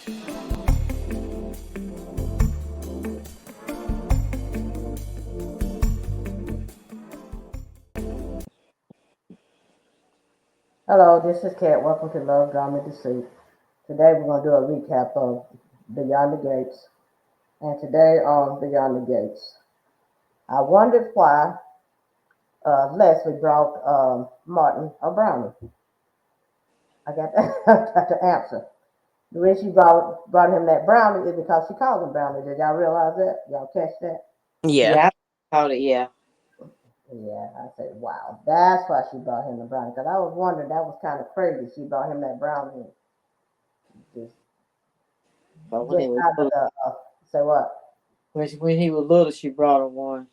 Hello, this is Kat. Welcome to Love, Drama, and Deceit. Today we're going to do a recap of Beyond the Gates. And today on Beyond the Gates, I wondered why Leslie brought Martin a brownie. I got, got the answer. The reason she brought him that brownie is because she called him brownie. Did y'all realize that? Y'all catch that? Yeah. Yeah, I called it. Yeah. Yeah, I said, wow, that's why she brought him the brownie. Because I was wondering, that was kind of crazy. She brought him that brownie just, But when just he was out of little, the, say what? when he was little, she brought him one.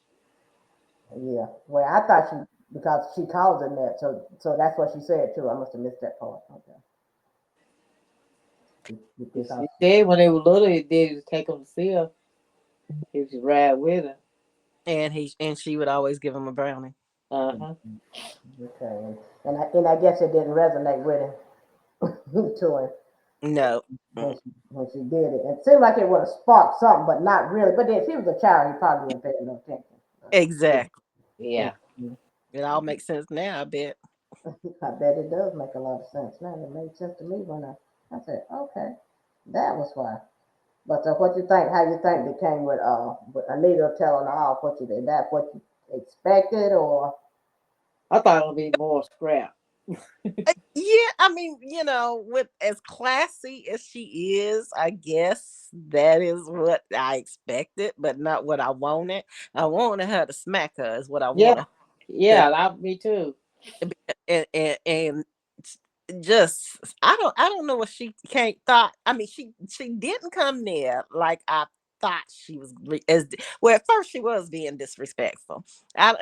Yeah. Well, I thought she because she calls him that, so that's what she said too. I must have missed that part. Okay. Because She said when they were little, he did take him to see her. He was ride with her. And she would always give him a brownie. Uh-huh. okay, and I guess it didn't resonate with him to him No. when she did it. It seemed like it would have sparked something, but not really. But if he was a child, he probably wouldn't pay no attention. Exactly. Yeah. It all makes sense now, I bet. I bet it does make a lot of sense now. It made sense to me when I said, okay, that was why. But what you think? How you think they came with Anita telling her off? What you did? That what you expected, or I thought it would be more scrap. Yeah, I mean, with as classy as she is, I guess that is what I expected, but not what I wanted. I wanted her to smack her, is what I Yeah. wanted her Yeah, me too. to be. And just I don't know what she can't thought. I mean, she didn't come there like I thought she was well. At first, she was being disrespectful.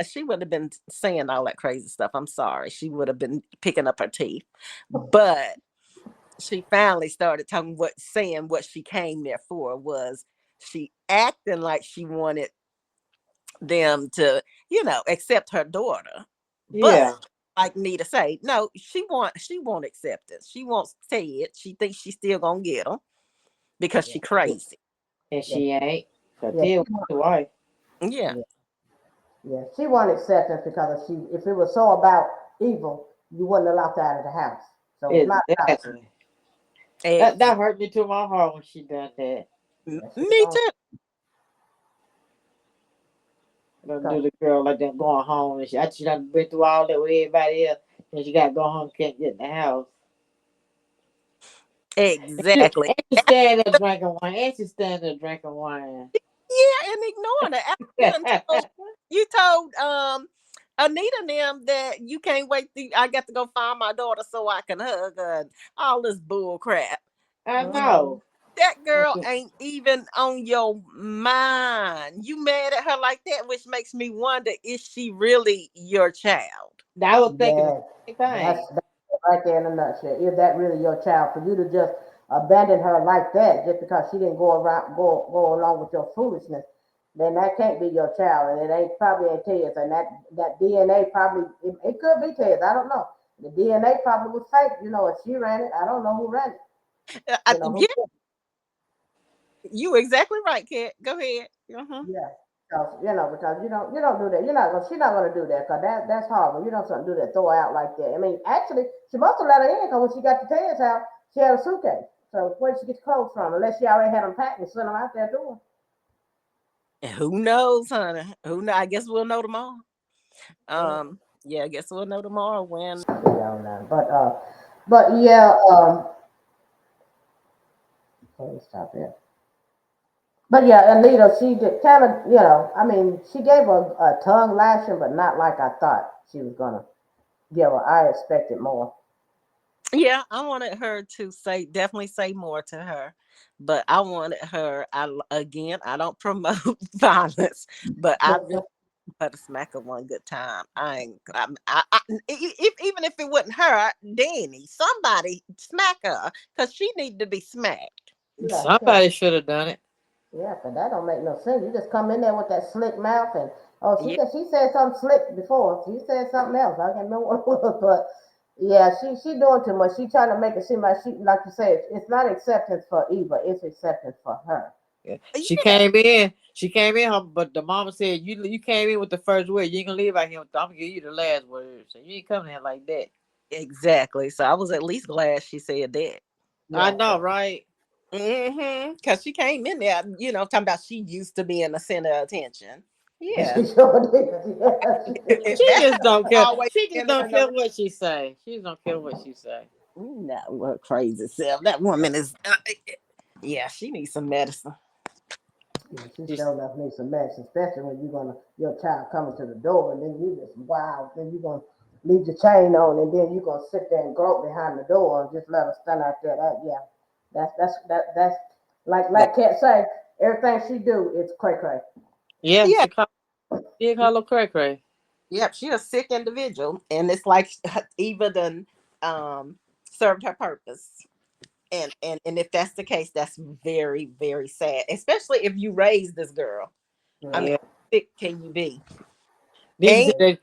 She would have been saying all that crazy stuff. I'm sorry, she would have been picking up her teeth, but she finally started saying what she came there for was she acting like she wanted them to, accept her daughter. But Yeah. like Nita say, no, she won't accept it. She wants Ted. She thinks she's still gonna get him because yeah, she crazy. And yeah, she ain't. Cause yeah, Ted was the wife. Yeah, yeah, yeah. She wanted acceptance because if it was so about evil, you wouldn't have locked her out of the house. So it's not about Exactly. That exactly. hurt me to my heart when she done that. yeah. She Me don't too. Gonna because do the girl like that going home and she done been through all that with everybody else and she gotta go home, can't get in the house. Exactly. And she stand there drinking wine. And she stand there drinking wine. Yeah, and ignoring her. After you told Anita and them that you can't wait I got to go find my daughter so I can hug her and all this bull crap. I mm-hmm. know. That girl ain't even on your mind. You mad at her like that, which makes me wonder, is she really your child? I was thinking the Yeah, same that's thing. that's it right there in a nutshell. Is that really your child for you to just abandon her like that just because she didn't go along with your foolishness? Then that can't be your child, and it ain't probably ain't Ted's. And that DNA probably it could be Ted's. I don't know. The DNA probably was fake. If she ran it, I don't know who ran it. Who? Yeah, you exactly right, Kat. Go ahead. Yeah. Because you don't do that. You're not gonna. She's not gonna do that. Cause that's horrible. You don't something do that. Throw her out like that. I mean, actually, she must have let her in. Cause when she got to Ted's house, she had a suitcase. So where did she get the clothes from? Unless she already had them packed and sent them out there doing. And who knows, honey? Who know? I guess we'll know tomorrow. Yeah. Yeah, I guess we'll know tomorrow when. Yeah, but yeah, let me stop there. But yeah, Anita, she did kind of, I mean, she gave a tongue lashing, but not like I thought she was gonna give her. I expected more. Yeah, I wanted her to definitely say more to her, but I wanted her. Again, I don't promote violence, but I really want her to smack her one good time. I ain't. Even if it wasn't her, Danny, somebody smack her because she needed to be smacked. Yeah, yeah, Somebody should have done it. yeah. But that don't make no sense. You just come in there with that slick mouth, and oh, Yeah, she said something slick before. She said something else. I can't remember what it was, but Yeah, she doing too much. She trying to make it seem like she, like you said, it's not acceptance for Eva, it's acceptance for her. Yeah. She Yeah, came in. She came in, but the mama said you came in with the first word. You ain't gonna leave out here. I'm gonna give you the last word. So you ain't coming in like that. exactly. So I was at least glad she said that. I Yeah, know, right? Because she came in there, talking about she used to be in the center of attention. Yeah. she sure did. Yeah, she If She did. that's just don't care. always She just don't centering around. care what she say. She just don't care what she say. No, what crazy self. That woman is, yeah, she needs some medicine. Yeah, she She's, sure enough needs some medicine, especially when you're gonna your child coming to the door and then you just wow, then you're gonna leave the chain on and then you're gonna sit there and grope behind the door and just let her stand out there. That yeah, that's That, like Cat say, everything she do is cray cray. yeah, yeah, she call her cray cray. yep, she a sick individual. And it's like Eva done served her purpose. And if that's the case, that's very, very sad. Especially if you raise this girl. I mean, Yeah. Yeah. how sick can you be? Then she And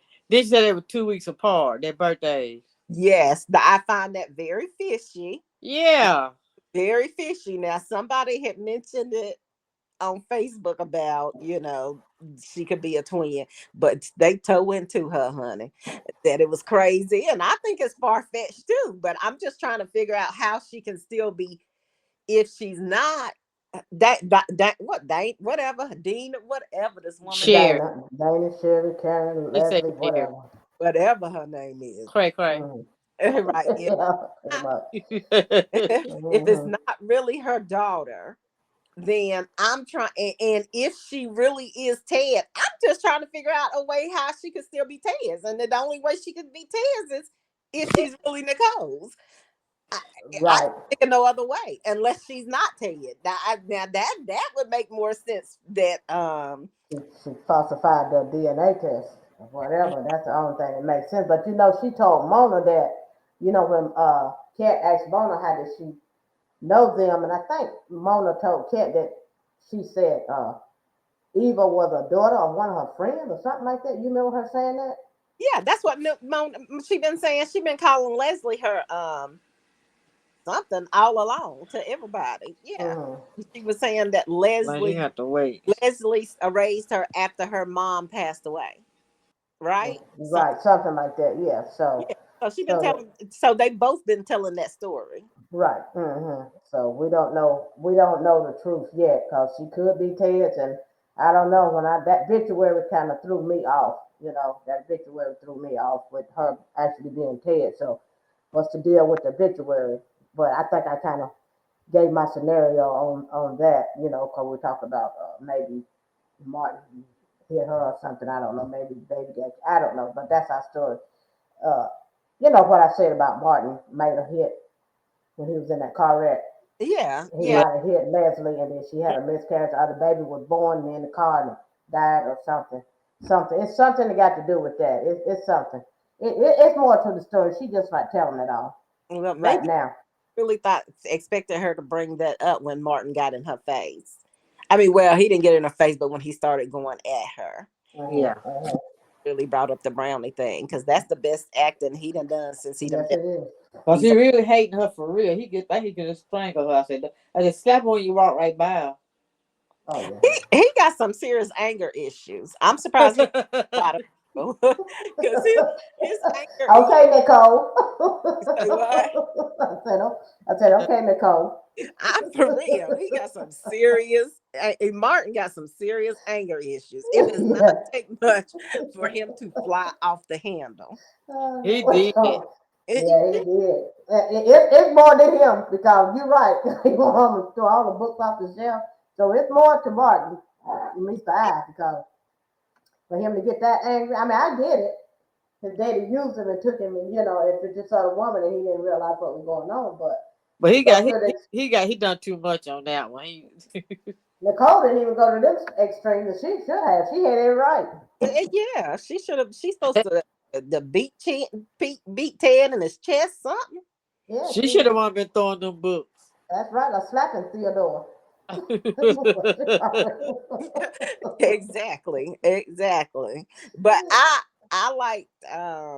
said they were 2 weeks apart. Their birthdays. yes, I find that very fishy. Yeah. Very fishy. Now, somebody had mentioned it on Facebook about, she could be a twin, but they toe into her, honey, that it was crazy. And I think it's far fetched too, but I'm just trying to figure out how she can still be, if she's not what, whatever, Dean, whatever this woman name, Share. Dana, Shirley, Karen, They say Leslie, share. whatever. whatever her name is. Cray cray. Mm-hmm. Right. If, Yeah, pretty much. if it's Mm-hmm. not really her daughter, then I'm trying, and if she really is Ted, I'm just trying to figure out a way how she could still be Ted's. And the only way she could be Ted's is if she's really Nicole's. I, I Right. can't think of no other way unless she's not Ted. Now that would make more sense. That She falsified the DNA test or whatever. That's the only thing that makes sense. But she told Mona that, when Kat asked Mona how did she know them, and I think Mona told Kat that she said Eva was a daughter of one of her friends or something like that. You remember her saying that? yeah, that's what she been saying. She been calling Leslie her something all along to everybody. Yeah, Mm-hmm. she was saying that Like you have to wait. Leslie raised her after her mom passed away, right? Right, something like that. Yeah. Yeah. So she been So telling. So they both been telling that story. right. So we don't know. We don't know the truth yet because she could be Ted's, and I don't know. When that obituary kind of threw me off. That obituary threw me off with her actually being Ted. So what's the deal with the obituary? But I think I kind of gave my scenario on that. Because we talked about maybe Martin hit her or something. I don't know. Maybe baby got. I don't know. But that's our story. Uh, what I said about Martin made a hit when he was in that car wreck. Yeah, He yeah, Yeah. might have hit Leslie, and then she had a miscarriage. Or the baby was born and in the car and died or something. Something. It's something that got to do with that. It's something. It's more to the story. She just not telling it all well, right maybe now. really expected her to bring that up when Martin got in her face. I mean, well, he didn't get in her face, but when he started going at her, Yeah. really brought up the brownie thing because that's the best acting he done since he done Yes, been. it is. Cause He's he really hating her for real. He can just strangle her. I said slap when you walk right by Oh he got some serious anger issues. I'm surprised he a her. lot of people because his anger yeah. is. Okay, Nicole. Say what? I said, okay, Nicole. I'm for real. He got some serious. Martin got some serious anger issues. It does not Yeah. take much for him to fly off the handle. He did. Yeah, he did. It's more than him because you're right. He want to throw all the books off the shelf. So it's more to Martin, at least I, because for him to get that angry, I mean, I get it. His daddy used him and took him, and if it's just other woman and he didn't realize what was going on. But But to he go got to the he done too much on that one. Nicole didn't even go to them extremes, and she should have. She had it right. Yeah, she should have. She's supposed to the beat Ted in his chest, something. Yeah, She should she. have been throwing them books. That's right. A slapping Theodore. Exactly, exactly. But I like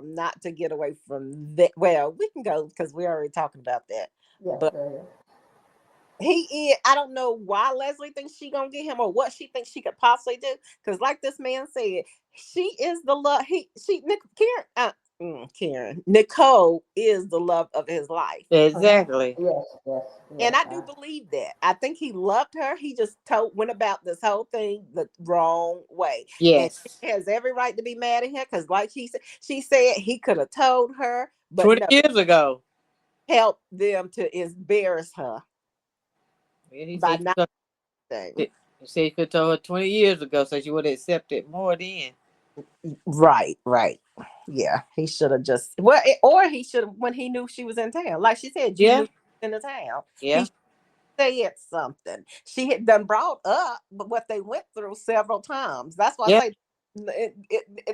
not to get away from that. Well, we can go because we're already talking about that. Yes, But go ahead. he is, I don't know why Leslie thinks she gonna get him or what she thinks she could possibly do. Because like this man said, she is the love. Karen, Karen Nicole is the love of his life. Exactly. Yes, yes, And yes. I do believe that. I think he loved her. He just went about this whole thing the wrong way. And Yes. she has every right to be mad at him because, like she said he could have told her, but 20 no, years ago. help them to embarrass her Yeah, he by said not saying. he said he could told her 20 years ago, so she would have accepted more then. Right, right. Yeah, he should have just or he should have when he knew she was in town. Like she said, you knew Yeah. she was in the town. Yeah. He said something. She had done brought up what they went through several times. That's why I Yeah. say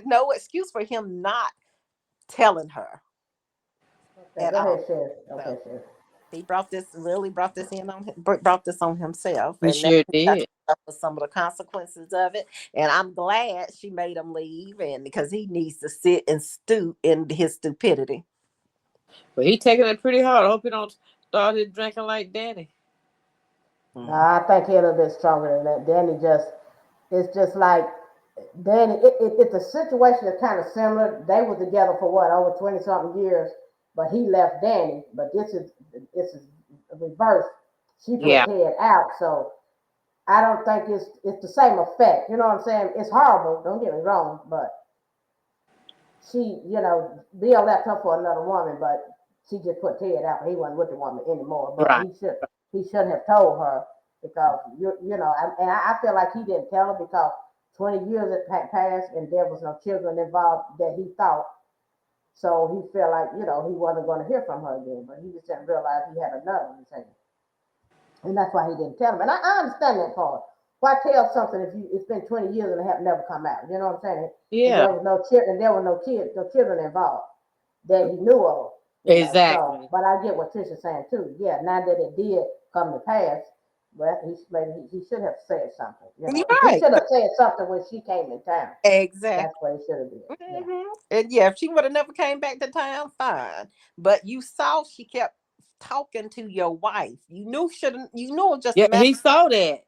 no excuse for him not telling her Okay, at go all. ahead, Sheriff. So Okay, Sheriff. he brought this in on brought this on himself, He and now sure he got to did. suffer some of the consequences of it. And I'm glad she made him leave, and because he needs to sit and stew in his stupidity. But he taking it pretty hard. I hope he don't start his drinking like Danny. Mm. Nah, I think he's a little bit stronger than that. Danny just, it's just like, Danny, it's a situation that's kind of similar. They were together for what, over 20 something years, but he left Danny. But this is reverse. She put Yeah. Ted out. So I don't think it's the same effect. You know what I'm saying? It's horrible, don't get me wrong, but she, Bill left her for another woman, but she just put Ted out. He wasn't with the woman anymore. But Right. he should have told her because I feel like he didn't tell her because 20 years had passed and there was no children involved that he thought. So he felt like he wasn't going to hear from her again. But he just didn't realize he had another in his hand. And that's why he didn't tell him. And I understand that part. Why tell something if it's been 20 years and it have never come out? You know what I'm saying? And Yeah. there was no children, there were no children involved that he knew of. So, Exactly. but I get what Trisha's saying too. Yeah, now that it did come to pass, well, he should have said something. You're He right. should have said something when she came in town. That's Exactly. what he should have did. Yeah. And yeah, if she would have never came back to town, fine. But you saw she kept talking to your wife. You knew shouldn't. You knew just a Yeah, matter. he saw that.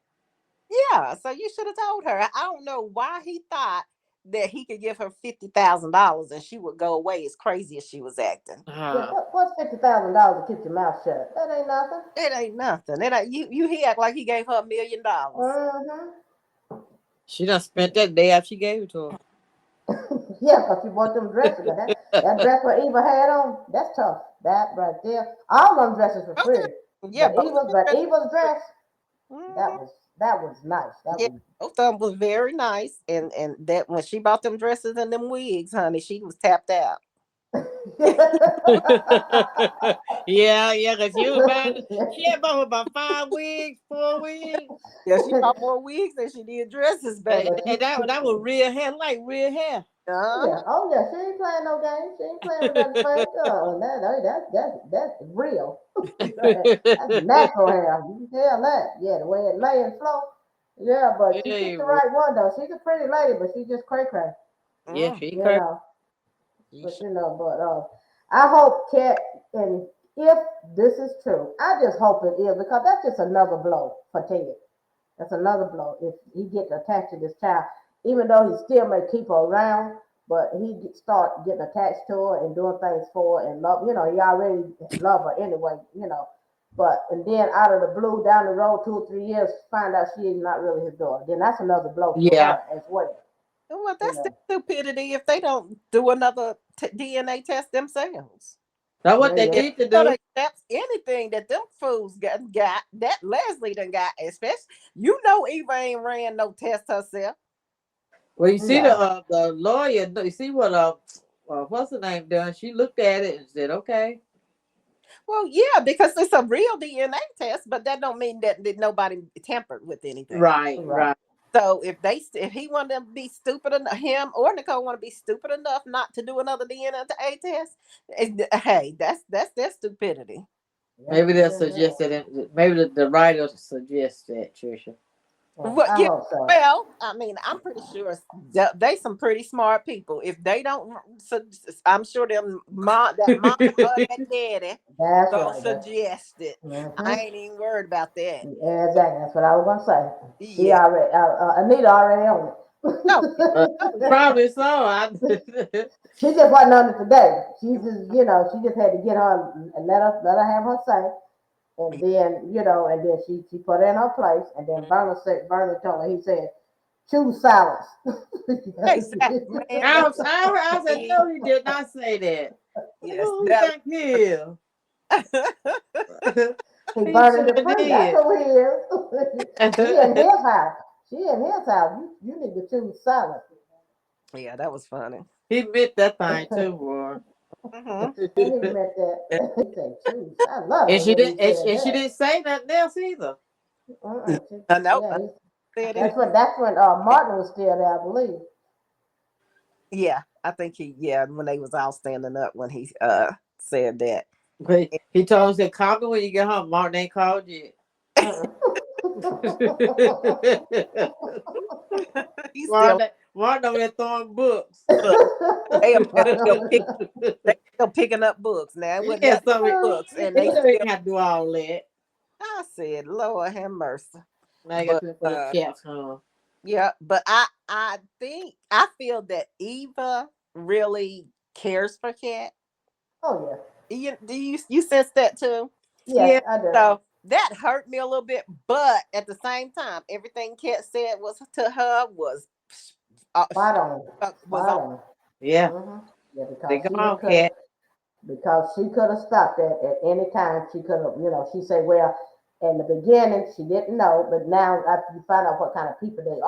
Yeah, so you should have told her. I don't know why he thought that he could give her $50,000 and she would go away as crazy as she was acting. Yeah. Uh, What's $50,000 to keep your mouth shut? That ain't nothing. It ain't nothing. It ain't, he act like he gave her $1 million. Mm-hmm. she done spent that day after she gave it to Yeah, because she bought them dresses. That dress what Eva had on, that's tough. That right there. All them dresses were Okay. pretty. Yeah, both of But them. Eva's dress, Mhm. that was nice. That Yeah, was both of them was very nice. And that when she bought them dresses and them wigs, honey, she was tapped out. Yeah, yeah, because she was buying, she had bought about 5 wigs, 4 wigs. Yeah, she bought more wigs than she did dresses, And, baby. and that was real hair, like real hair. Uh-huh. Yeah, oh yeah, she ain't playing no games. She ain't playing with that fake. That's real. That's natural hair. You can tell that. Yeah, the way it lay and flow. Yeah, but she Yeah, picked the bro. right one though. She's a pretty lady, but she's just cray cray. Yeah, Mm. she You crazy. know. But I hope Cat and if this is true, I just hope it is because that's just another blow for Ted. That's another blow if he gets attached to this child, even though he still may keep her around, but start getting attached to her and doing things for her and love. He already love her anyway. But and then out of the blue, down the road, 2 or 3 years, find out she is not really his daughter. Then that's another blow to Yeah. her as well. Well, You that's the know. stupidity if they don't do another DNA test themselves. That's what Yeah, they yeah. If need to they do. accept anything that them fools got that Leslie done got, especially Eva ain't ran no test herself. Well, you see No. the lawyer, you see what what's the name done? She looked at it and said, okay. Well, yeah, because it's a real DNA test, but that don't mean that nobody tampered with anything. Right, Right. right. So if he wanted to be stupid enough, him or Nicole want to be stupid enough not to do another DNA test, hey, that's their stupidity. Yep, Maybe it they'll is. suggest that. Maybe the writer suggests that, Trisha. Well, I yeah. hope so. Well, I mean, I'm pretty sure they some pretty smart people. If they don't, I'm sure that mama or that daddy That's gonna right. suggest it. I Mm-hmm. ain't even worried about that. Exactly. That's what I was gonna say. She Yeah. already, Anita already on Oh yeah. it. Uh, Oh yeah. probably so. I, She just wasn't on it today. She just, she just had to get her, let her have her say, and then, and then she put her in her place, and then Bernie told her, he said, choose silence. Exactly, man. That's I said, me. no, he did not say that. Yes, Who you that. think he is? He He burning sure the free. That's did. who he is. She in his house. She in his house. You need to choose silence. Yeah, that was funny. He meant that thing too, boy. Hmm. And he meant that. He said, choose. I love And it she when didn't. he And said she that. didn't say nothing else either. I know. Yeah, I said it. that's when Martin was still there, I believe. Yeah, I think he. Yeah, when they was all standing up when he said that. But he told us that call me when you get home. Martin ain't called yet. He's still Martin over there throwing books. look. They up there still pick. They still picking up books now. It wasn't Yeah, nothing so but he, books, he and they know he still. didn't have to do all that. I said, Lord have mercy. Now I got But to put the caps on. yeah, but I feel that Eva really cares for Cat. Oh, yeah. Do you sense that too? Yes, Yeah, I do. So that hurt me a little bit, but at the same time, everything Kat said was to her uh, Spot on. was Spot on. on. yeah. Yeah, They because go she on, could, cat. stopped that at any time. She could have, she said, well, in the beginning, she didn't know, but now after you find out what kind of people they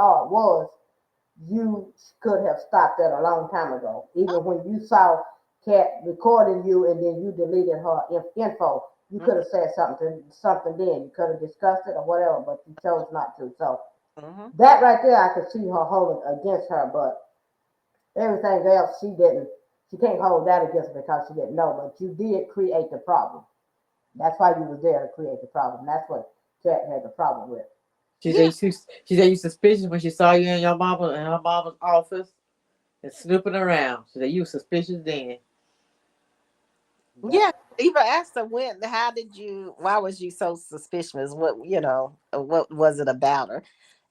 you could have stopped that a long time ago. Even when you saw Kat recording you and then you deleted her info, you could Mhm, have said something then. You could have discussed it or whatever, but you chose not to. So mhm. that right there, I could see her holding against her, but everything else, she didn't. She can't hold that against her because she didn't know. But you did create the problem. That's why you was there to create the problem. That's what Kat had the problem with. Yeah, She said you suspicious when she saw you in your mama in her mama's office and snooping around. She said you suspicious then. Yep. yeah. Eva asked her why was you so suspicious? What was it about her?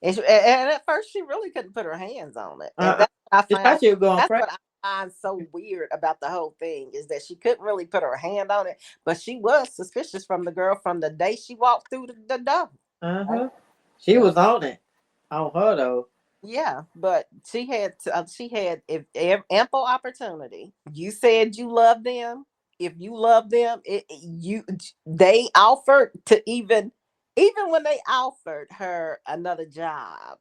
And at first she really couldn't put her hands on it. And Uh, she thought you were going that's crazy. what I find so weird about the whole thing is that she couldn't really put her hand on it, but she was suspicious from the girl from the day she walked through the door. Right. Uh-huh. She Yep. was on it. On her though. Yeah, but she had ample opportunity. You said you love them. If you love them, they offered to even when they offered her another job.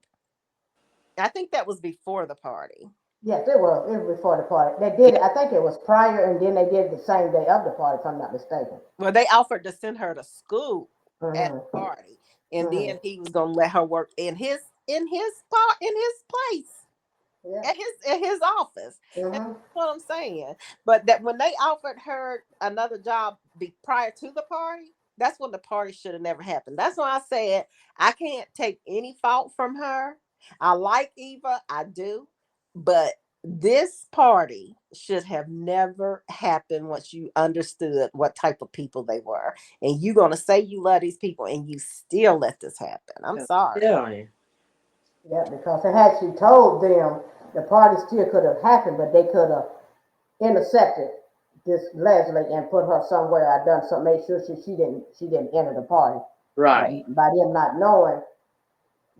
I think that was before the party. Yes, it was. It was before the party. They did it. I think it was prior, and then they did it the same day of the party, if I'm not mistaken. Well, they offered to send her to school at the Mm-hmm. party, and Mm-hmm. then he was gonna let her work in his place Yeah. at his office. And Mm-hmm. that's what I'm saying. But that when they offered her another job prior to the party, that's when the party should have never happened. That's why I said I can't take any fault from her. I like Eva, I do, but this party should have never happened once you understood what type of people they were. And you're gonna say you love these people and you still let this happen. I'm sorry. Yeah. Yeah, because had she told them, the party still could have happened, but they could have intercepted this Leslie and put her somewhere. I done something, made sure she didn't enter the party. But Right. by them not knowing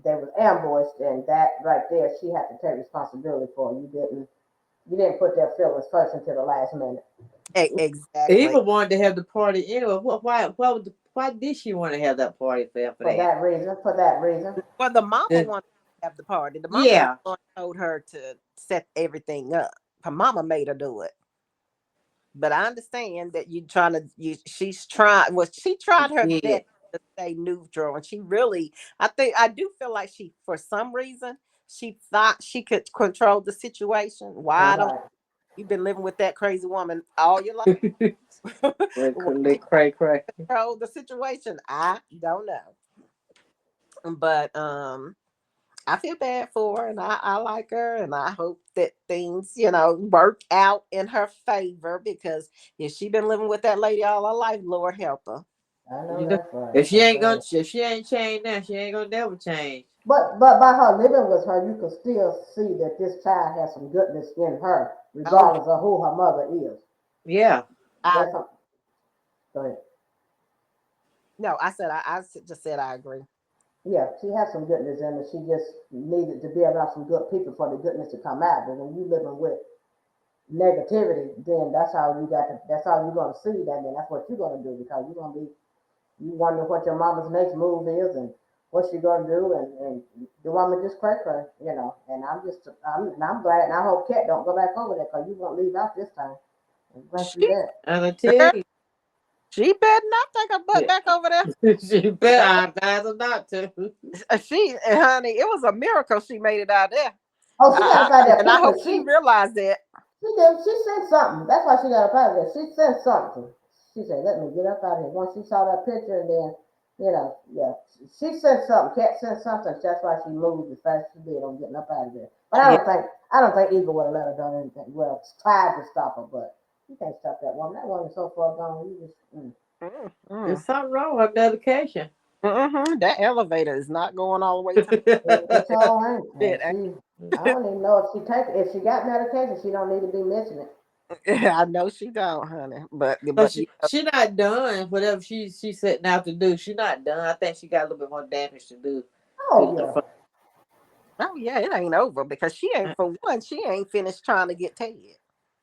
they was ambushed, and that right there, she had to take responsibility for. You didn't put their feelings first until the last minute. Exactly. Eva wanted to have the party anyway. Why did she want to have that party for For that? that reason. For that reason. Well, the mama The- wanted to have the party. The mama was yeah. the one who told her to set everything up. Her mama made her do it. But I understand that you trying to she's trying well, she tried her Yeah. best to stay neutral. And she really I do feel like she for some reason she thought she could control the situation. Why I don't Right. you've been living with that crazy woman all your life. Why she Cray cray. control the situation? I don't know. But I feel bad for her, and I like her, and I hope that things, work out in her favor, because if she been living with that lady all her life, Lord help her. I know You know, that's right. if she ain't changed now, she ain't gonna never change. But by her living with her, you can still see that this child has some goodness in her, Oh regardless of who her mother is. Yeah. I That's a, go ahead. no, I said just said I agree. Yeah, she has some goodness in her. She just needed to be around some good people for the goodness to come out. But when you living with negativity, then that's how you're gonna see that, and that's what you're gonna do because you wonder what your mama's next move is and what she gonna do, and the woman just cray, And I'm glad, and I hope Kat don't go back over there because you won't leave out this time. I'm glad you She that. And I tell you, she better not take her butt back over there. she bet I advise her not to. Honey, it was a miracle she made it out there. Oh, she got to find that And I picture. hope she realized that. She did. She sent something. That's why she got up out of there. She sent something. She said, "Let me get up out of here." Once she saw that picture, and then, yeah, she sent something. Cat sent something. That's why she moved as fast as she did on getting up out of there. But Yeah. I don't think Eagle would have let her done anything. Well, tried to stop her, but you can't stop that woman. That woman's so far gone. You just, Mm-hmm. There's something wrong with medication. That elevator is not going all the way to it sure ain't. And it. I don't even know if she got medication, she don't need to be missing it. I know she don't, honey. But So yeah. she not done whatever she's setting out to do. She not done. I think she got a little bit more damage to do. Oh yeah. Oh yeah, it ain't over because she ain't, for one, she ain't finished trying to get Ted.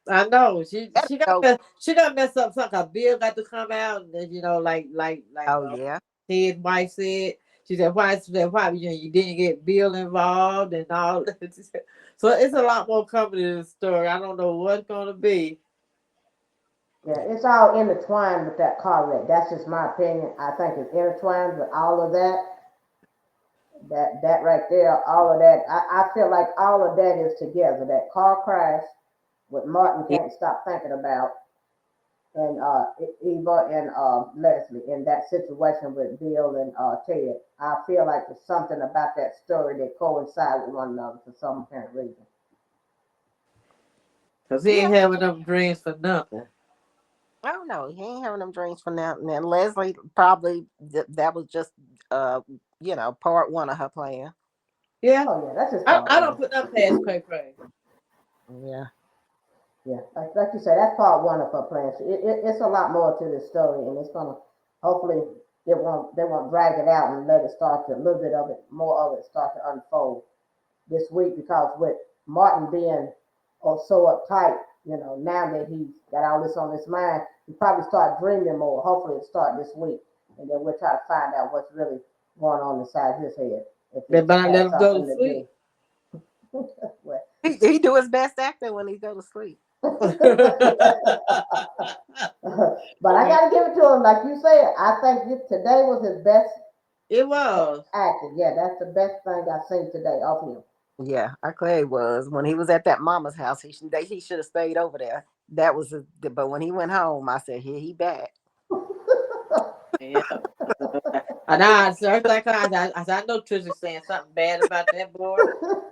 I know That ain't over. she got messed up something. A bill got to come out, and then, Oh yeah. Ted's wife said. She said, why you didn't get Bill involved and all that. So it's a lot more coming to the story. I don't know what's gonna be. Yeah, it's all intertwined with that car wreck. That's just my opinion. I think it's intertwined with all of that. That right there, all of that. I feel like all of that is together. That car crash with Martin Yeah. can't stop thinking about, and Eva and Leslie in that situation with Bill and Ted. I feel like there's something about that story that coincide with one another for some apparent reason. Cause he Yeah. ain't having them dreams for nothing. I don't know. He ain't having them dreams for now. And then Leslie probably that was just part one of her plan. Yeah. Oh yeah, that's just part I don't one. put them past Cray Cray. Yeah. Yeah, like you said, that's part one of her plan. It's a lot more to this story, and it's gonna hopefully they won't drag it out and let it start to a little bit of it, more of it start to unfold this week because with Martin being so uptight, now that he's got all this on his mind, he probably start dreaming more. Hopefully, it start this week, and then we'll try to find out what's really going on inside his head if They it better let has him go something to to do. sleep. Well, He do his best acting when he go to sleep. but I gotta give it to him, like you said. I think today was his best It was. acting. Yeah, that's the best thing I've seen today of him. Yeah, I Clay was when he was at that mama's house. He should have stayed over there. That was but when he went home, I said, "Here he back." Yeah. And I first thing I said, I know Trisha's saying something bad about that boy.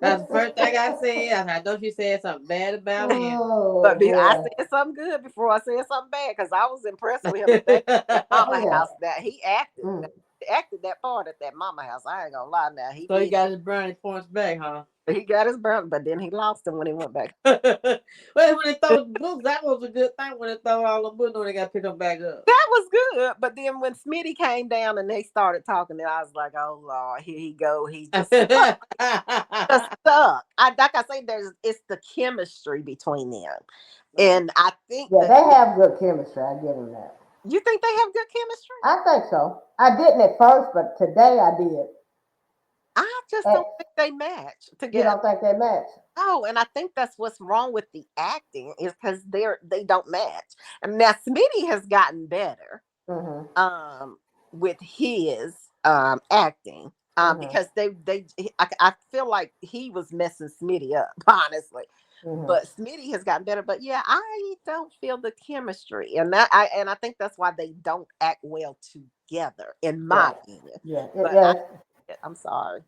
That's the first thing I said. I know she said something bad about him. Oh But I boy. said something good before I said something bad because I was impressed with him today at Oh mama yeah. house. That he acted. Mm. He acted that part at that mama house. I ain't gonna lie. Now he So he did. got his brownie points back, huh? He got his brother, but then he lost him when he went back. Well, when they throw the books, that was a good thing. When they throw all the books, when they got to pick them back up. That was good. But then when Smitty came down and they started talking, then I was like, "Oh Lord, here he go. He's just stuck." Like I say, it's the chemistry between them, and I think Yeah, that they have good chemistry. I give them that. you think they have good chemistry. I think so. I didn't at first, but today I did. I just And don't think they match you together. don't think they match? Oh, and I think that's what's wrong with the acting is because they don't match. And now Smitty has gotten better Mm-hmm. um with his acting Mm-hmm. because I feel like he was messing Smitty up, honestly. Mm-hmm. But Smitty has gotten better. But yeah, I don't feel the chemistry, and I think that's why they don't act well together, in my Right. opinion. Yeah. But Yeah. I'm sorry.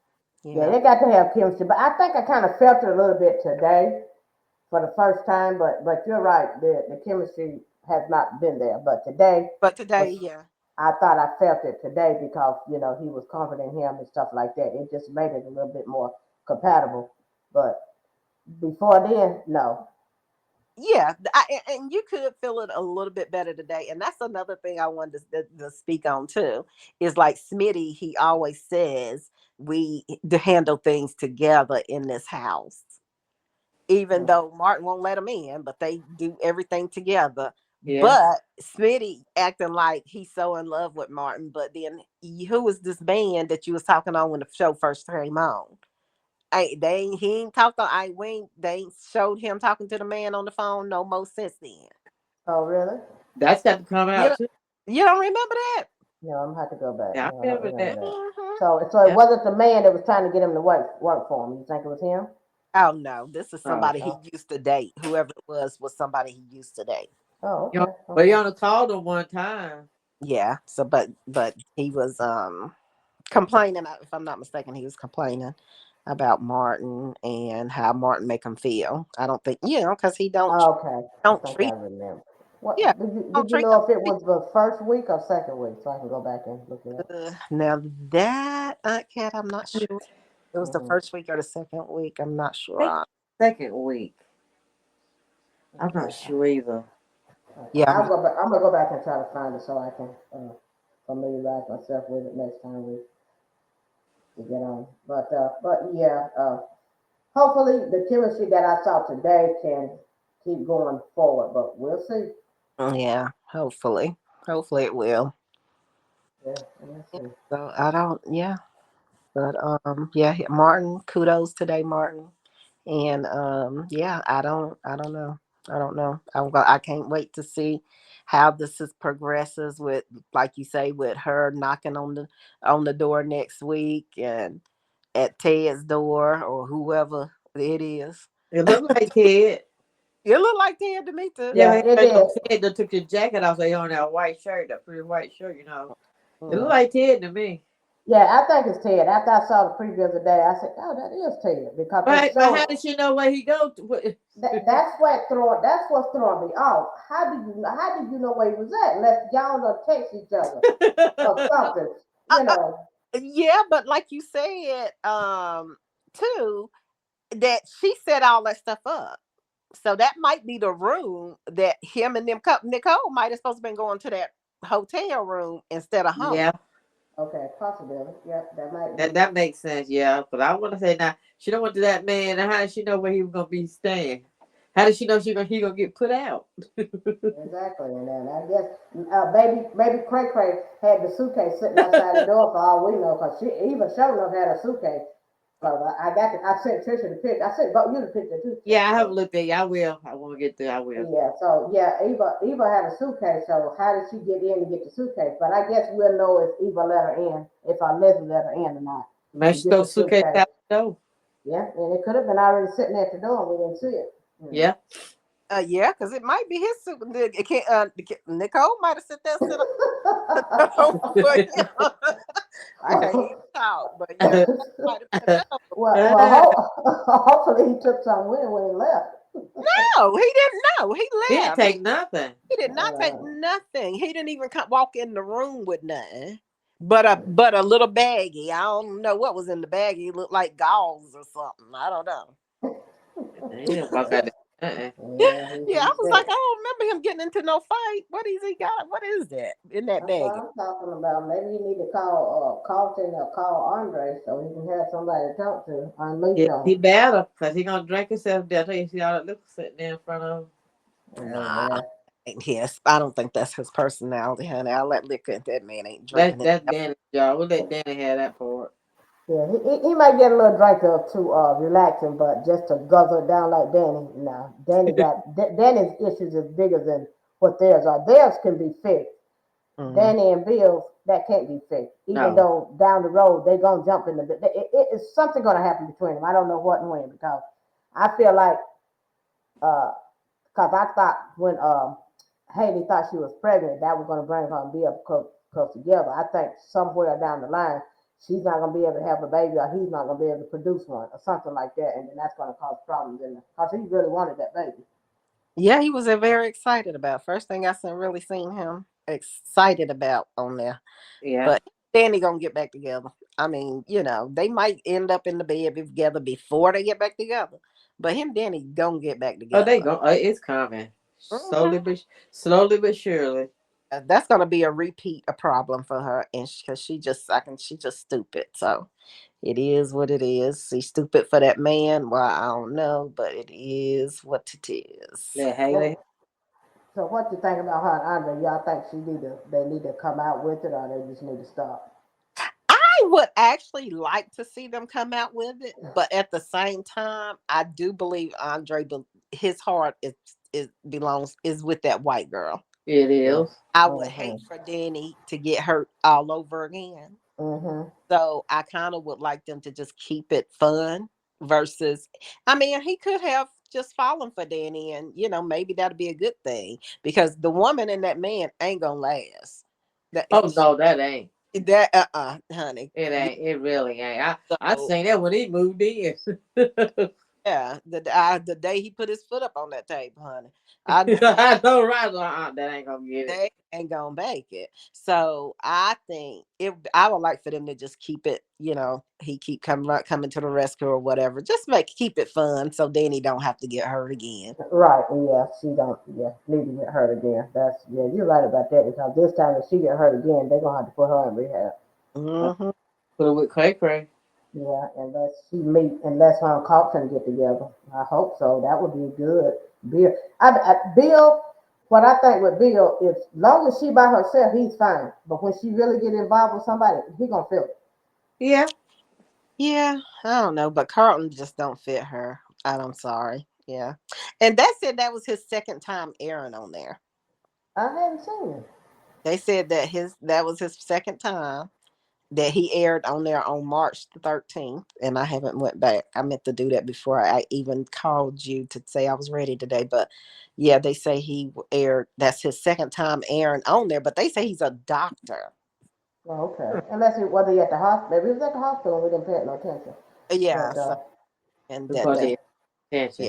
Yeah, Yeah. they got to have chemistry, but I think I kind of felt it a little bit today for the first time. But you're right, the chemistry has not been there. But today But today, was, yeah. I thought I felt it today because he was comforting him and stuff like that. It just made it a little bit more compatible. But before then, no. Yeah, and you could feel it a little bit better today, and that's another thing I wanted to speak on too. Is like Smitty, he always says we to handle things together in this house, even Mm. though Martin won't let him in, but they do everything together. Yeah. But Smitty acting like he's so in love with Martin, but then who was this man that you was talking on when the show first came on? He ain't talked on I we ain't they ain't showed him talking to the man on the phone no more since then. Oh, really? That's got to come You out don't, too. you don't remember that? No, I'm gonna have to go back. Yeah, No, I I don't remember remember that. that. Hmm. So it Yeah. wasn't the man that was trying to get him to work for him. You think it was him? Oh no, this is Oh. somebody he Oh, used to date. Whoever it was somebody he used to date. oh, You know, okay, but you okay. only called him one time. Yeah. So but he was complaining, if I'm not mistaken, he was complaining about Martin and how Martin make him feel. I don't think because he Oh, okay. I don't think I treat remember. yeah What did don't you treat them. know if it was the first week or second week? So I can go back and look it up. Now that Aunt Cat, I'm not sure. It was the Mm-hmm. first week or the second week. I'm not I think sure. second week. I'm not Okay. sure either. Okay. Yeah, I'll go back. I'm gonna go back and try to find it so I can familiarize myself with it next time we get on. But yeah. Hopefully the chemistry that I saw today can keep going forward. But we'll see. yeah. Hopefully it will. Yeah, we'll Yeah, see. so I don't. Yeah, but yeah. Martin, kudos today, Martin. And yeah, I don't know. I don't know. I can't wait to see how this is progresses with, like you say, with her knocking on the door next week and at Ted's door or whoever it is. It looked like Ted. It looked like Ted to me too. Yeah, Yeah, but it you know, did. Ted that took his jacket off. They on that white shirt, that pretty white shirt. You know, it looked Mm. like Ted to me. Yeah, I think it's Ted. After I saw the preview today, I said, "Oh, that is Ted," because they But how showed did she know where he go? That's what's throwing me off. How did you know where he was at? Unless y'all don't text each other or something, Uh, you uh, know. yeah, but like you said, too, that she set all that stuff up. So that might be the room that him and Nicole might have supposed to been going to that hotel room instead of home. Yeah, Okay, possibility. Yeah, that might that be. that makes sense. Yeah, but I want to say now she don't went to that man. And how did she know where he was gonna be staying? How did she know he gonna get put out? Exactly, and then I guess baby Cray Cray had the suitcase sitting outside the door for all we know, cause she even showed enough had a suitcase. Cause I sent Trisha the picture. I sent both you the picture too, Yeah, I haven't Trisha. looked at it. I will. I want to get there. I will. Yeah, so yeah, Eva had a suitcase. So how did she get in to get the suitcase? But I guess we'll know if Eva let her in, if our Leslie let her in or not Maybe to she get throw the suitcase suitcase. out the door. Yeah, and it could have been already sitting at the door and we didn't see it. Hmm. Yeah. Yeah, because it might be his super. Nicole might have sit there sit up for him. I can't even talk, but yeah, might have set that up. well, hopefully he took some with him when he left. No, he didn't know. He He didn't left. take nothing. He did not take Uh, nothing. He didn't even walk in the room with nothing. But a little baggie. I don't know what was in the baggie. It looked like gauze or something. I don't know. He didn't walk out there. yeah, Yeah, I he was like, said. I don't remember him getting into no fight. What is he got? What is that in that That's what baggie? I'm talking about. Maybe you need to call Carlton or call Andre so he can have somebody to talk to, unleash Yeah, on. he better, because he gonna drink himself down till you see all that liquor sitting there in front of him. Nah, Yeah. yes, I don't think that's his personality, honey. I'll let liquor. That man ain't drinking it. That's Danny's job. We'll let Danny have that part. Yeah, he might get a little drink to relax him, but just to guzzle it down like Danny, no. Danny's issues is bigger than what theirs are. Theirs can be fixed. Mm. Danny and Bill's that can't be fixed. Even No. though down the road they gonna jump in it's something gonna happen between them. I don't know what and when because I feel like because I thought when Haley thought she was pregnant that was gonna bring her and Bill close together. I think somewhere down the line she's not gonna be able to have a baby, or he's not gonna be able to produce one, or something like that, and then that's gonna cause problems in because he really wanted that baby. Yeah, he was very excited about. First thing I seen really seen him excited about on there. Yeah. But Danny gonna get back together. I mean, they might end up in the bed together before they get back together. But him, Danny, gonna get back Oh, they together. go. It's coming Hmm. slowly but surely. That's gonna be a repeat a problem for her, and because she just stupid. So it is what it is. She's stupid for that man. Well, I don't know, but it is what it is. Let Haley. What, so what you think about her and Andre? Y'all think they need to come out with it, or they just need to stop? I would actually like to see them come out with it, but at the same time, I do believe his heart is with that white girl. It Yeah. is. I would hate Mhm. for Danny to get hurt all over again. Mhm. So I kind of would like them to just keep it fun versus, I mean, he could have just fallen for Danny, and maybe that'd be a good thing because the woman and that man ain't gonna last. That Oh no, that ain't. honey. It ain't. It really ain't. I So seen that when he moved in. yeah, the day he put his foot up on that table, honey, I knew I know, right? That ain't gonna get it. they ain't gonna make it. So I think I would like for them to just keep it. He keep coming to the rescue or whatever. Just keep it fun, so Danny don't have to get hurt again. Right. Yeah. She don't. Yeah. Need to get hurt again. That's yeah. You're right about that because this time if she get hurt again, they're gonna have to put her in rehab. Hmm. Put it with Cray Cray. Yeah. Unless her and Cox get together. I hope so. That would be good. Bill. Bill. What I think with Bill is, long as she by herself, he's fine. But when she really get involved with somebody, he gonna feel it. Yeah. Yeah, I don't know, but Carlton just don't fit her. I'm sorry. Yeah, and that's it. That was his second time airing on there. I haven't seen it. They said that was his second time that he aired on there on March the 13th, and I haven't went back. I meant to do that before I even called you to say I was ready today, but yeah, they say he aired. That's his second time airing on there, but they say he's a doctor. Oh, okay. Unless it whether he at the hospital. Maybe he was at the hospital and we didn't pay it no attention. Yeah, But so and We're that supposed they to pay attention.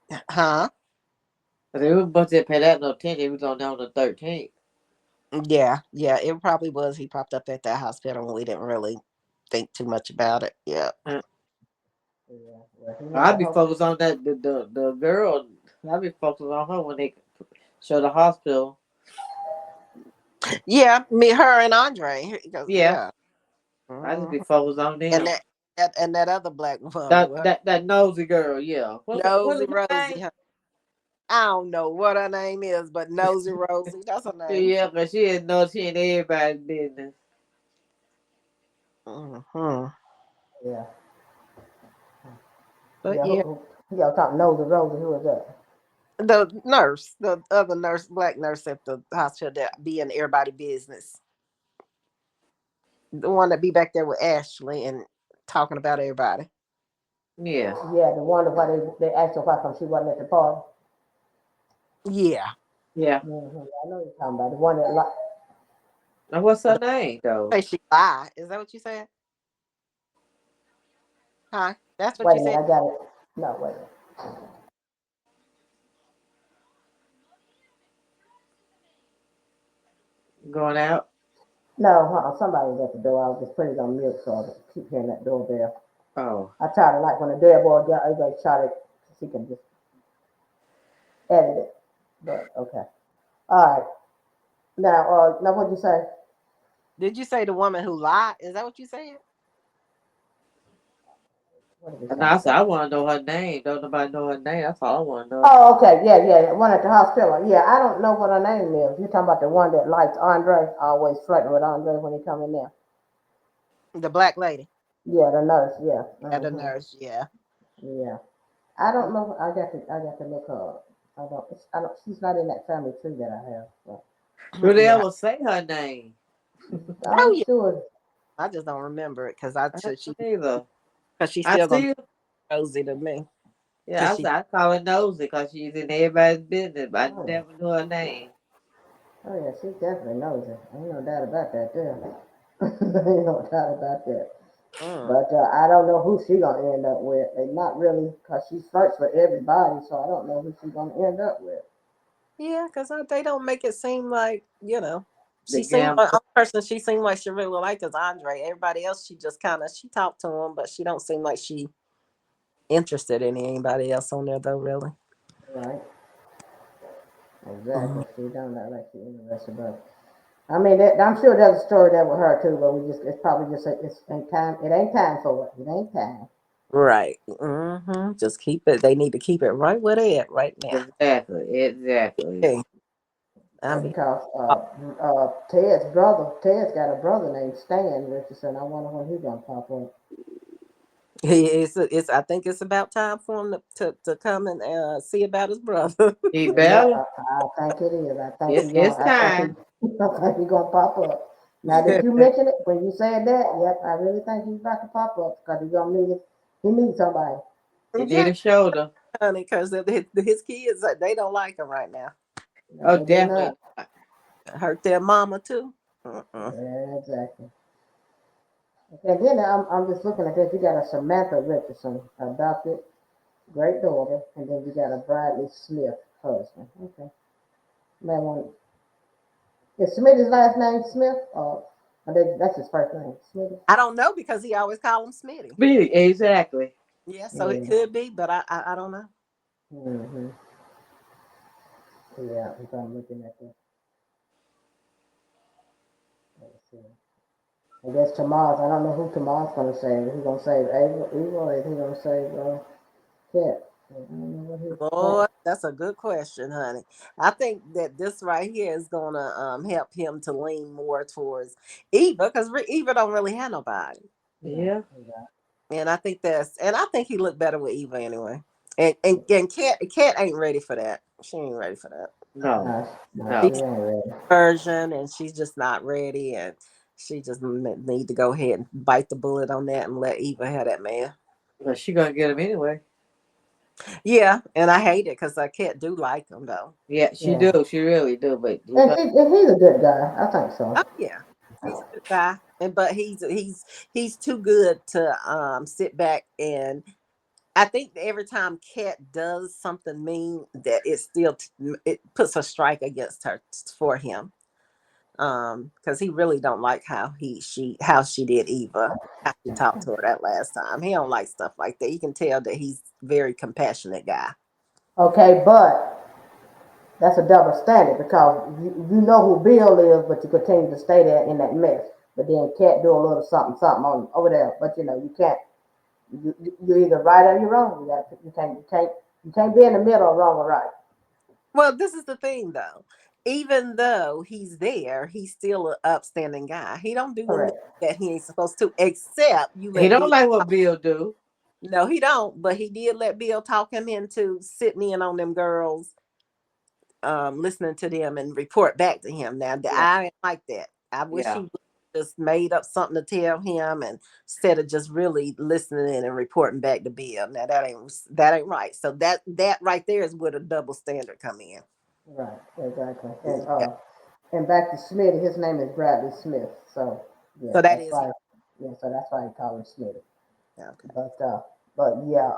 yeah, huh? But we were supposed to pay that no attention. It was on down the 13th. Yeah, yeah, it probably was. He popped up at that hospital and we didn't really think too much about it. Yeah. Uh, yeah, well, he need I'd to be hope. focused on that the girl. I'd be focused on her when they show the hospital. Yeah, me, her, and Andre. Because Yeah. yeah. I just be Mhm. focused on And them. that other black woman That with her that that nosy girl, yeah. What Nosy is her Rosie. name? I don't know what her name is, but Nosy Rosie, that's her name. Yeah, cause she didn't know she ain't everybody's business. Hmm. Yeah, But yeah. yeah, He got talk nose and Rosie. Who was that? the other nurse, black nurse at the hospital that be in everybody business, the one that be back there with Ashley and talking about everybody. Yeah. Yeah, the one why they asked her why come she wasn't at the party. Yeah. Yeah. I know you're talking about the one that like. Now what's her name though? Say she lied. Is that what you said? Huh? That's what Wait you a minute, said? I got it. No, wait a minute. Going out? No, somebody's at the door. I was just putting it on mute so I could keep hearing that doorbell. Oh. I try to like when the doorbell got everybody shot it, she can just edit it. But okay, all right. Now what'd you say? Did you say the woman who lied? Is that what you said? What did we And say? I said I wanna know her name. Don't nobody know her name. That's all I wanna know. Oh, okay, yeah, the one at the hospital. Yeah, I don't know what her name is. You're talking about the one that likes Andre, always flirting with Andre when he come in there. The black lady. Yeah, the nurse. Yeah. Yeah, the nurse. Yeah. Yeah. I don't know. I got to look her up. I don't. She's not in that family tree that I have. But Do they Yeah. ever say her name? Oh I'm yeah. sure. I just don't remember it I she don't either. because she's I still gonna see. be nosy to me Yeah, because I she. said I call her nosy because she's in everybody's business, but I Oh yeah. never knew her name. Oh yeah. She definitely knows it. Ain't no doubt about that. There. Ain't no doubt about that. Mm. But I don't know who she gonna end up with. And not really, cause she flirts with everybody, so I don't know who she gonna end up with. Yeah, because they don't make it seem like, The she seemed like gambler. only person she seemed like she really liked is Andre. Everybody else, she just kind of she talked to him, but she don't seem like she interested in anybody else on there though, really. Right? Mhm. Exactly. She don't look like she interested, but I mean, I'm sure there's a story there with her too. But it's probably just it's ain't time. It ain't time for it. It ain't time. Right. Just keep it. They need to keep it right where they at right now. Exactly. Exactly. Okay. I Yeah, mean, because Ted's got a brother named Stan Richardson. I wonder when he's gonna pop up. it's. I think it's about time for him to come and see about his brother. He Yeah, better. I think it is. I think It's he's his gonna. I think time. I think he's gonna pop up. Now that you mentioned it, when you said that, yep, I really think he's about to pop up because he's gonna need it. He needs somebody. He need Yeah, a shoulder. honey, because his kids they don't like him right now. No, Oh, they do not. definitely. Hurt their mama too. Uh-uh. Yeah, exactly. Okay, then I'm just looking at this. You got a Samantha Richardson, adopted great daughter, and then you got a Bradley Smith husband. Okay, man, one is Smith his last name Smith? Or that's his first name, Smith. I don't know because he always call him Smitty. Really, exactly. Yeah, so it Yeah. could be, but I don't know. Mm-hmm. Yeah, if I'm looking at this. Let's see. I guess tomorrow's. I don't know who tomorrow's gonna save. Is he gonna save Eva, or is he gonna save Cat? I don't know what his plan. Lord, that's a good question, honey. I think that this right here is gonna help him to lean more towards Eva because Eva don't really have nobody, No, Yeah. yeah, and I think he looked better with Eva anyway. And Cat ain't ready for that. She ain't ready for that. No. no, she No. She's ain't ready. version, and she's just not ready, and she just need to go ahead and bite the bullet on that and let Eva have that man. But she gonna get him anyway. Yeah, and I hate it because I Cat do like him though. Yeah, she Yeah, do. She really do. But he and, gonna. and he's a good guy. I think Oh so. yeah, he's a good guy, and but he's too good to sit back and. I think that every time Kat does something mean, that it still it puts a strike against her for him. Because he really don't like how she did Eva, how she talked to her that last time. He don't like stuff like that. You can tell that he's very compassionate guy. Okay, but that's a double standard because you know who Bill is, but you continue to stay there in that mess. But then Cat do a little something on over there. But you can't. You're either right or you're wrong. You can't be in the middle, wrong or right. Well, this is the thing though. Even though he's there, he's still an upstanding guy. He don't do them Correct. that he ain't supposed to, except you He let don't Bill. like what Bill do. No, he don't. But he did let Bill talk him into sitting in on them girls, listening to them and report back to him. Now, Yeah. I ain't like that. I wish he Yeah. would just made up something to tell him, and instead of just really listening and reporting back to Bill. Now that ain't right. So that right there is where the double standard come in. Right. Exactly. Yeah. And back to Smitty. His name is Bradley Smith. So yeah, So that that's is him. why. Yeah. So that's why he call him Smitty. Okay. But yeah.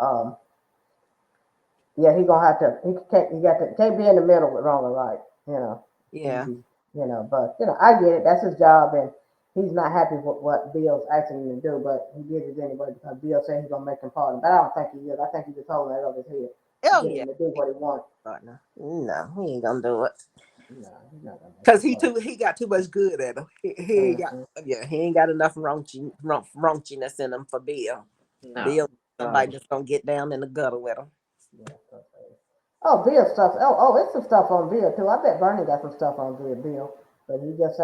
Yeah. He gonna have to. He can't. He got to. Can't be in the middle with wrong or right. You know. Yeah. But I get it. That's his job, and he's not happy with what Bill's asking him to do. But he did it anyway because Bill said he's gonna make him part of it. But I don't think he is. I think he just holding that over his head to Oh get yeah. him to do what he wants. Partner. No, he ain't gonna do it. No, he's not gonna make Cause him part of he got too much good at him. He it. ain't got yeah, he ain't got enough raunchiness in him for Bill. No. Bill somebody No. that's gonna get down in the gutter with him. Yeah. Okay. Oh, Bill stuff. It's some stuff on Bill too. I bet Bernie got some stuff on Bill, but he just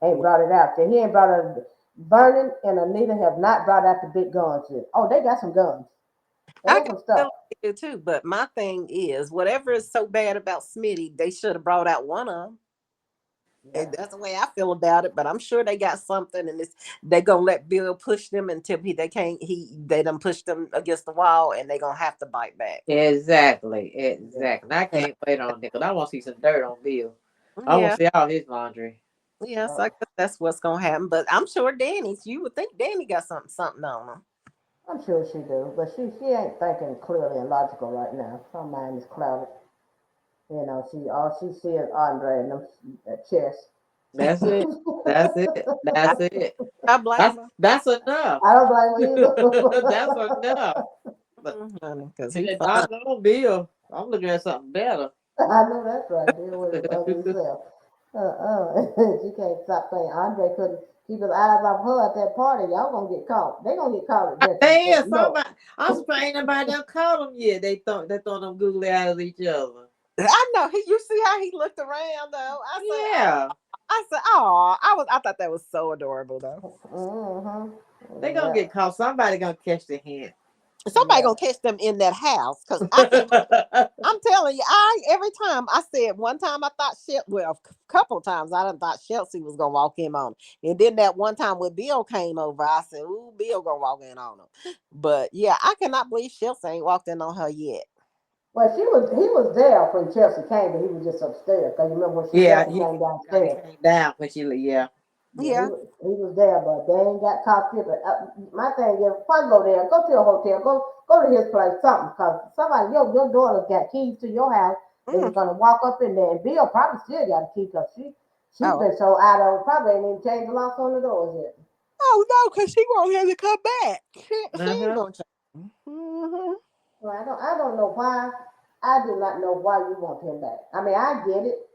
ain't brought it out. He ain't brought it. Vernon and Anita have not brought out the big guns yet. Oh, they got some guns. They I got got some stuff. feeling they do too, but my thing is whatever is so bad about Smitty, they should have brought out one of them. Yeah. And that's the way I feel about it. But I'm sure they got something, and they gonna let Bill push them until they can't. They done push them against the wall, and they gonna have to bite back. Exactly. Yeah. Exactly. I And can't wait on Nickel. I want to see some dirt on Bill. I want yeah, to see all his laundry. Yes, Uh, I guess that's what's gonna happen. But I'm sure Danny's. You would think Danny got something on him. I'm sure she do, but she ain't thinking clearly and logical right now. Her mind is clouded. You know, she all she see is Andre and them chest. That's it. That's it. I, That's it. I blame her, That's enough. I don't blame her That's enough. But honey, because he he said, fine. "Doggone Bill, I'm looking at something better." I know that's right. Deal with his ugly self. She can't stop saying Andre couldn't keep his eyes off her at that party. Y'all gonna get caught. They gonna get caught at this one. Hey, Just know. somebody. I'm surprised ain't nobody done called them yet. They throw them googly eyes at each other. I know he. You see how he looked around though. I said, oh, Yeah, I said, oh, I thought that was so adorable though. they gonna Yeah. get caught. Somebody gonna catch the hint. Somebody Yeah. gonna catch them in that house because I can't. I'm telling you, every time I said one time I thought well, a couple times I done thought Chelsea was gonna walk in on him, and then that one time when Bill came over, I said, "Ooh, Bill gonna walk in on him." But yeah, I cannot believe Chelsea ain't walked in on her yet. Well, he was there when Chelsea came, but he was just upstairs. Cause you remember when she Yeah, left, he came he downstairs. came down when she yeah. Yeah, Yeah. he was there, but they ain't got caught stripping. My thing is, if I go there, go to a hotel, go to his place, something, cause somebody your daughter's got keys to your house. They was Mm. gonna walk up in there, and Bill probably still got a key, cause she's Oh. been so out of it, probably ain't even changed the locks on the doors yet. Oh no, because she won't have to come back. She ain't Uh-huh. gonna change. Hmm. Well, I don't know why. I do not know why you want him back. I mean, I get it.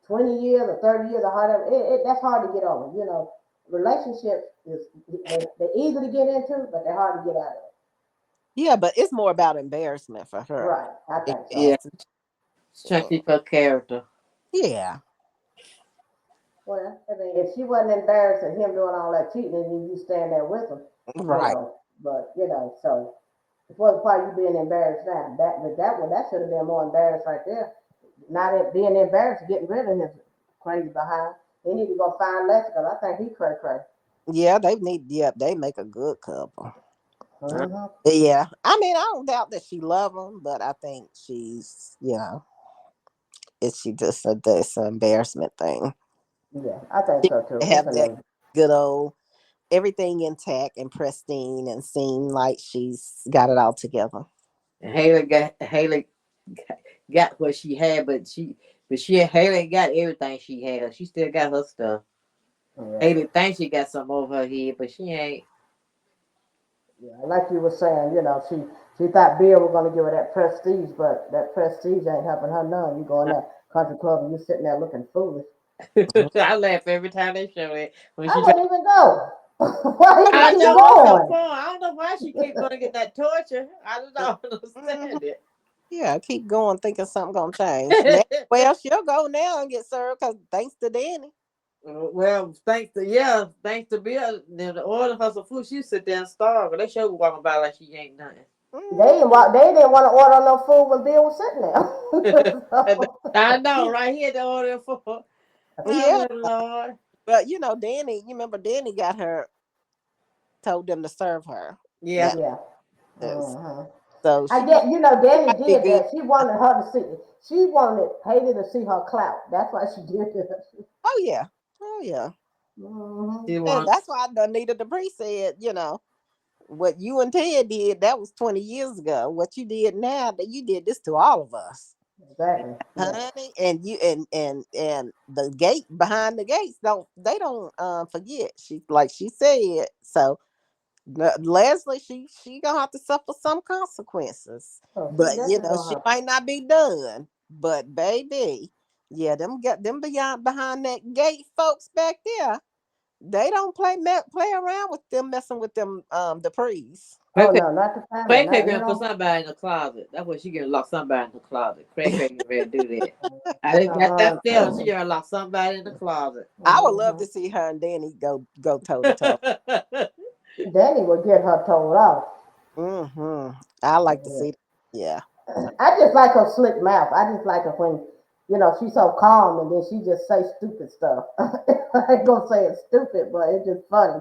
20 years or 30 years or whatever, that's hard to get over. You know, relationships is they're easy to get into, but they're hard to get out of. Yeah, but it's more about embarrassment for her. Right, I think Yeah, so. It's, she's trying to keep her character. yeah. Well, I mean, if she wasn't embarrassed at him doing all that cheating, then you stand there with him, you Right. know. But so it wasn't part you being embarrassed now. That should have been more embarrassed right there. Not being embarrassed, getting rid of his crazy behind. He need to go find Lester because I think he cray cray. Yeah, they need. Yeah, they make a good couple. Mm-hmm. Yeah, I mean, I don't doubt that she love him, but I think she's, it's she just a this embarrassment thing. Yeah, I think She so too. It's have that an good old everything intact and pristine and seem like she's got it all together. And Haley got what she had, but Haley got everything she had. She still got her stuff. yeah. Haley thinks she got something over her head, but she ain't. Yeah, like you were saying, she thought Bill was gonna give her that prestige, but that prestige ain't helping her none. You go in that country club and you sitting there looking foolish. I laugh every time they show it when I she. wouldn't even go. Why I you even know what's her going? point. I don't know why she keep going to get that torture. I don't Mhm. understand it. Yeah, keep going, thinking something gonna change. Now, well, she'll go now and get served because thanks to Danny. Well, thanks to Bill, the order for some food, she sit there and starve. But they show walking by like she ain't nothing. Mhm. They didn't want to order no food when Bill was sitting there. And So, I know, right here, the order for. I Yeah, said, Lord. but Danny. You remember Danny got her, told them to serve her. Yeah. That yeah. is hmm so I she get, Danny might be did good. that. She wanted her to see. She wanted Haley to see her clout. That's why she did that. Oh yeah, oh yeah, hmm She and wants. that's why Anita Duprees said, what you and Ted did, that was 20 years ago. What you did now, that you did this to all of us, Exactly. Yeah. honey. And you and the gate behind the gates don't forget. She like she said. So Leslie, she gonna have to suffer some consequences, So she but definitely gonna she have. might not be done. But baby, yeah, them beyond behind that gate, folks back there. They don't play around with them messing with them Duprees. Oh Craig no, not the family. Craig Not gonna put somebody in the closet. That's what she gonna lock somebody in the closet. Craig get ready to do that. I didn't got that feeling. She gonna lock somebody in the closet. I would love Mhm. to see her and Danny go toe to toe. Danny would get her told off. I like to see that. Yeah. I just like her slick mouth. I just like her when, she's so calm and then she just say stupid stuff. I ain't gonna say it's stupid, but it's just funny.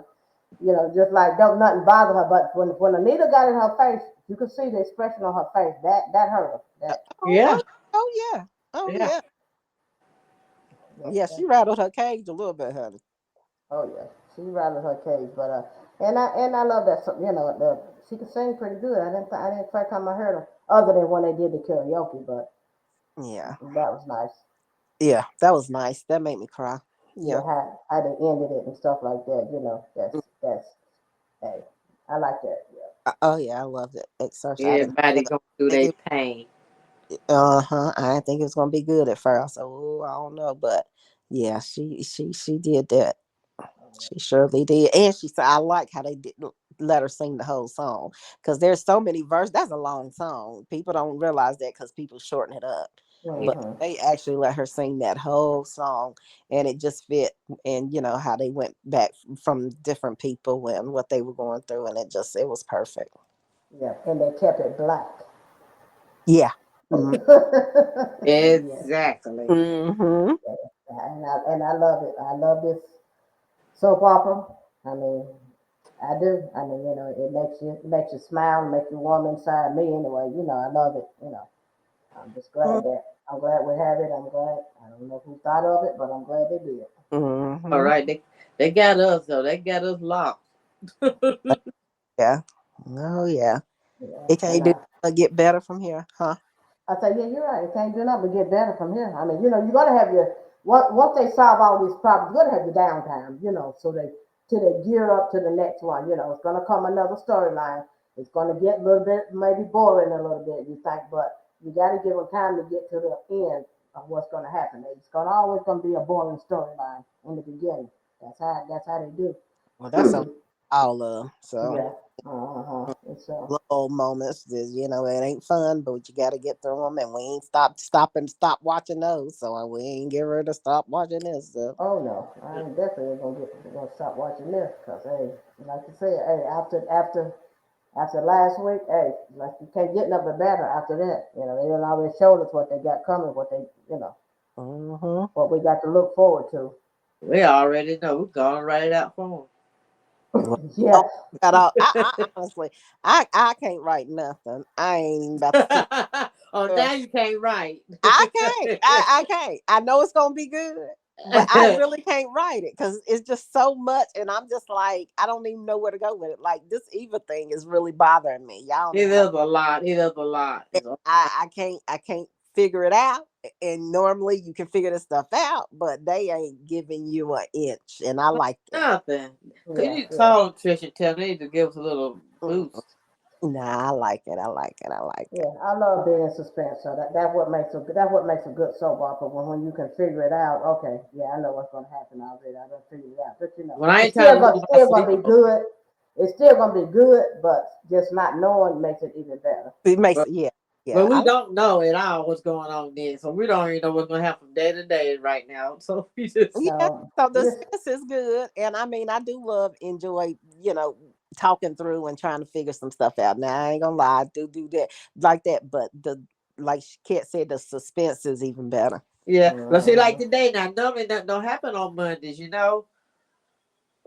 Just like don't nothing bother her. But when Anita got in her face, you could see the expression on her face. That hurt her. That Oh, Yeah, oh, oh yeah. Oh yeah. yeah. Yeah, she rattled her cage a little bit, honey. Oh yeah, she rattled her cage, but and I love that. She could sing pretty good. I didn't first time I heard her, other than when they did the karaoke, but Yeah. that was nice. Yeah, that was nice. That made me cry. Yeah, Yeah. how they ended it and stuff like that. That's hey, I like that. Yeah. Oh yeah, I loved it. Exercise. I didn't Everybody going through think their it. pain. Uh-huh. I didn't think it was gonna be good at first. So I don't know, but yeah, she did that. She surely did, and she said, "I like how they didn't let her sing the whole song because there's so many verses. That's a long song. People don't realize that because people shorten it up, but Mm-hmm. they actually let her sing that whole song, and it just fit. And you know how they went back from different people and what they were going through, and it was perfect. Yeah, and they kept it black. Yeah. Mm-hmm. Yes, Exactly. Mm-hmm. and I love it. I love this soap opera. I mean, I do. I mean, it makes you smile, make you warm inside. Me anyway. I love it. I'm just glad that I'm glad we have it. I'm glad. I don't know who thought of it, but I'm glad they did. All Mm-hmm. right. They got us though. They got us locked. Yeah. Oh yeah. Yeah, It and can't do get better from here, huh? I say, yeah, you're right. It can't do nothing but get better from here. I mean, you're gonna have your once they solve all these problems, you're gonna have your downtime. So they till they gear up to the next one. It's gonna come another storyline. It's gonna get a little bit maybe boring a little bit. You think, but you got to give them time to get to the end of what's gonna happen. It's gonna always gonna be a boring storyline in the beginning. That's how they do. Well, that's something all of. So Yeah. It's little moments, it ain't fun, but you got to get through them, and we ain't stop watching those. So we ain't get ready to stop watching this. So. Oh no, I ain't definitely gonna stop watching this because hey, like you said, hey, after last week, hey, like you can't get nothing better after that. They done already showed us what they got coming, Mm-hmm. what we got to look forward to. We already know. We're going to write it out for Well, Yeah. oh, got all, I honestly, I can't write nothing. I ain't even about to sit. them. Oh, now you can't write. I can't. I can't. I know it's gonna be good, but I really can't write it because it's just so much, and I'm just like I don't even know where to go with it. Like this Eva thing is really bothering me. Y'all It know how is a lot. It is a lot. It's a lot. I can't figure it out. And normally you can figure this stuff out, but they ain't giving you an inch, and I like that. Nothing. Cause you Yeah, need to yeah, call Trish and tell them they need to give us a little Mm. boost. Nah, I like it. I like it. I like it. yeah. I love being in suspense. So that's what makes a good soap opera when you can figure it out. Okay, yeah, I know what's gonna happen already. I done figured it out. But When I it's ain't trying still to gonna lose my still sleep gonna be over it. good. It's still gonna be good, but just not knowing makes it even better. It makes But, yeah, yeah. but we don't know at all what's going on then. So we don't even know what's gonna happen day to day right now. So we just Yeah, No, so the this suspense is good, and I mean, I do enjoy, talking through and trying to figure some stuff out. Now, I ain't gonna lie, I do that like that, but like Kat said, the suspense is even better. yeah. But see, like uh, today now, normally that don't happen on Mondays, But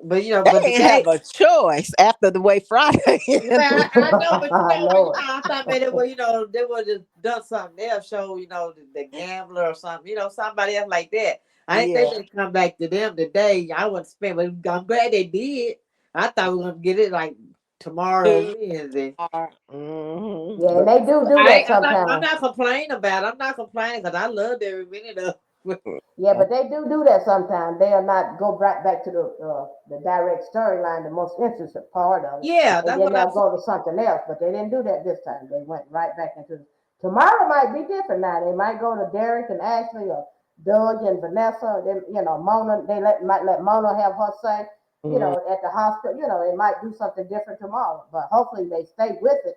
They but ain't have today, a choice after the way Friday well, ended. I know, but I know it. I thought maybe they would have done something else, show the gambler or something, somebody else like that. I didn't think Yeah. they'd come back to them today. I wouldn't spend, but I'm glad they did. I thought we were gonna get it like tomorrow or Two Wednesday. are. Mm-hmm. Yeah, and But they do that I'm sometimes. not complaining about it. I'm not complaining because I loved every minute of it. Yeah, but they do that sometimes. They'll not go right back to the direct storyline, the most interesting part of it, Yeah, and that's then what I'm they'll saying. go to something else. But they didn't do that this time. They went right back into tomorrow might be different now. They might go to Derek and Ashley or Doug and Vanessa. Then Mona. Might let Mona have her say. mm, At the hospital. They might do something different tomorrow. But hopefully they stay with it.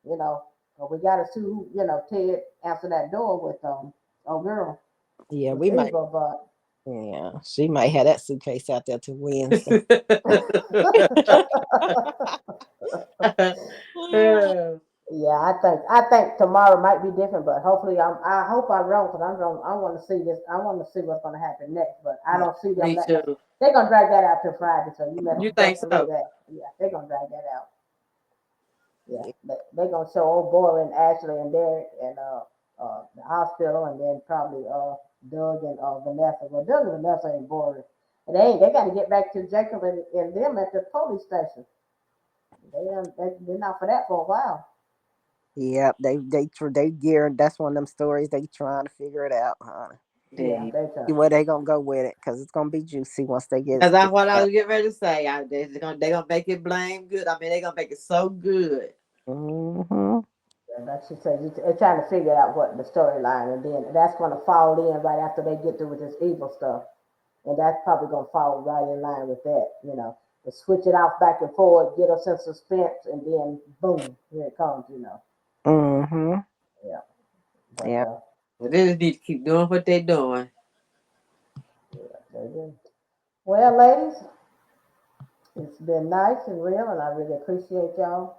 You know, but we got to see who Ted answer that door with old girl yeah, with we might. Eva, but. Yeah, she might have that suitcase out there to Wednesday. Yeah. Yeah, I think tomorrow might be different, but hopefully I hope I'm wrong because I want to see this. I want to see what's going to happen next, but I don't see them Me letting us. too. They're gonna drag that out till Friday, so you You think best believe so? that. Yeah, they're gonna drag that out. Yeah, Yeah. they're gonna show old boy and Ashley and Derek and the hospital, and then probably Doug and Vanessa. Well, Doug and Vanessa ain't boring. And they got to get back to Jacob and them at the police station. They've been out for that for a while. Yep, they gearing. That's one of them stories they trying to figure it out, huh? Yeah, Yeah. they See try. where they gonna go with it, because it's gonna be juicy once they get it Cause that's figured what I out. was getting ready to say. They gonna make it blame good. I mean, they gonna make it so good. Mm-hmm. And like she said, they're trying to figure out what the storyline, and then that's going to fall in right after they get through with this evil stuff. And that's probably going to fall right in line with that, to switch it off back and forth, get us in suspense, and then boom, here it comes, Mm-hmm. Yeah, but Yeah. But they just need to keep doing what they're doing. yeah, they do. Well, ladies, it's been nice and real, and I really appreciate y'all.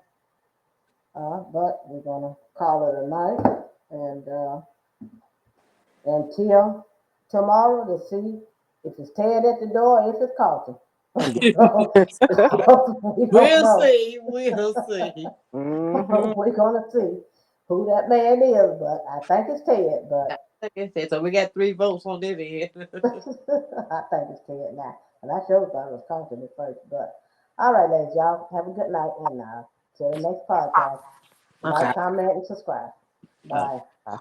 But we're gonna call it a night, and until tomorrow to see if it's Ted at the door, or if it's Carlton. We don't We'll know. see. We'll see. Mm-hmm. We're gonna see who that man is, but I think it's Ted. But Like I said, so we got 3 votes on this end. I think it's Ted now. And I sure thought it was Carlton at first. But all right, ladies, y'all have a good night, and till the next podcast, Okay. like, comment, and subscribe. Bye. Uh,